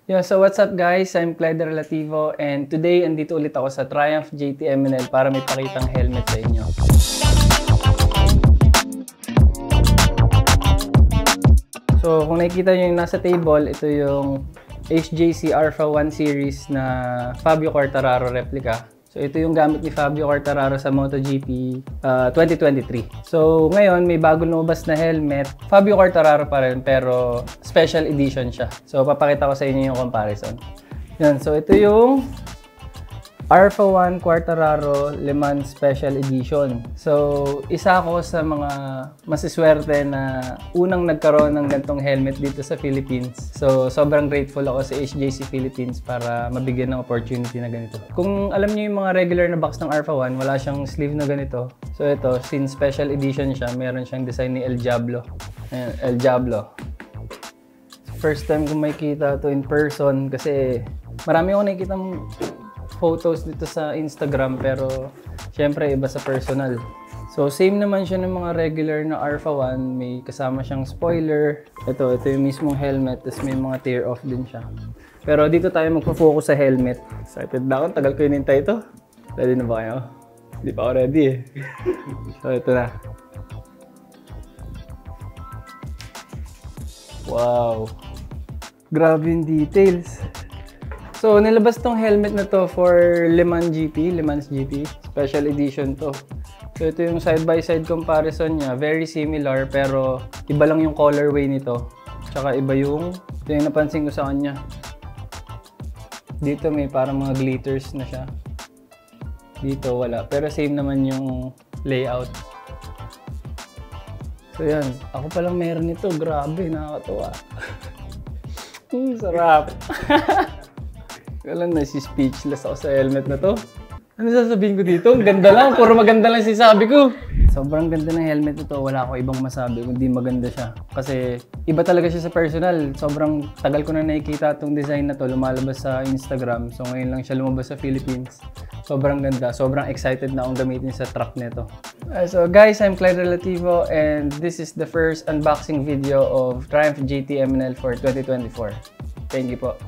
Yeah, so what's up guys? I'm Clyde Relativo and today andito ulit ako sa Triumph JT-MNL para may pakitang helmet sa inyo. So kung nakikita nyo yung nasa table, ito yung HJC Alpha 1 series na Fabio Quartararo replica. So ito yung gamit ni Fabio Quartararo sa MotoGP 2023. So ngayon may bago lumabas na helmet. Fabio Quartararo pa rin pero special edition siya. So papakita ko sa inyo yung comparison. Yan, so ito yung Alpha 1 Quartararo Le Mans Special Edition. So isa ako sa mga masiswerte na unang nagkaroon ng gantong helmet dito sa Philippines. So sobrang grateful ako sa HJC Philippines para mabigyan ng opportunity na ganito. Kung alam niyo yung mga regular na box ng Alpha 1, wala siyang sleeve na ganito. So ito, since special edition siya, meron siyang design ni El Diablo. Ayan, El Diablo. First time ko makikita to in person kasi marami akong nakikita photos dito sa Instagram pero syempre iba sa personal. So same naman siya ng mga regular na Alpha 1, may kasama siyang spoiler. Ito yung mismong helmet, tapos may mga tear off din siya. Pero dito tayo magpo-focus sa helmet. Excited na ako, tagal ko hinintay ito. Ready na ba kayo? Hindi pa ako ready eh. So ito na. Wow! Grabe yung details. So, nilabas tong helmet na to for Le Mans GP, special edition to. So, ito yung side-by-side comparison niya. Very similar, pero iba lang yung colorway nito. Tsaka iba ito yung napansin ko sa kanya. Dito may parang mga glitters na siya. Dito wala, pero same naman yung layout. So, yan. Ako palang meron nito. Grabe, nakakatuwa. Sarap. Kailan na speechless ako sa helmet na to. Ano sasabihin ko dito? Ang ganda lang. Puro maganda lang sinasabi ko. Sobrang ganda ng helmet nito. Wala ako ibang masabi kundi maganda siya. Kasi iba talaga siya sa personal. Sobrang tagal ko na nakikita itong design na to. Lumalabas sa Instagram. So ngayon lang siya lumabas sa Philippines. Sobrang ganda. Sobrang excited na akong gamitin sa truck nito. So guys, I'm Clyde Relativo and this is the first unboxing video of Triumph JT-MNL for 2024. Thank you po.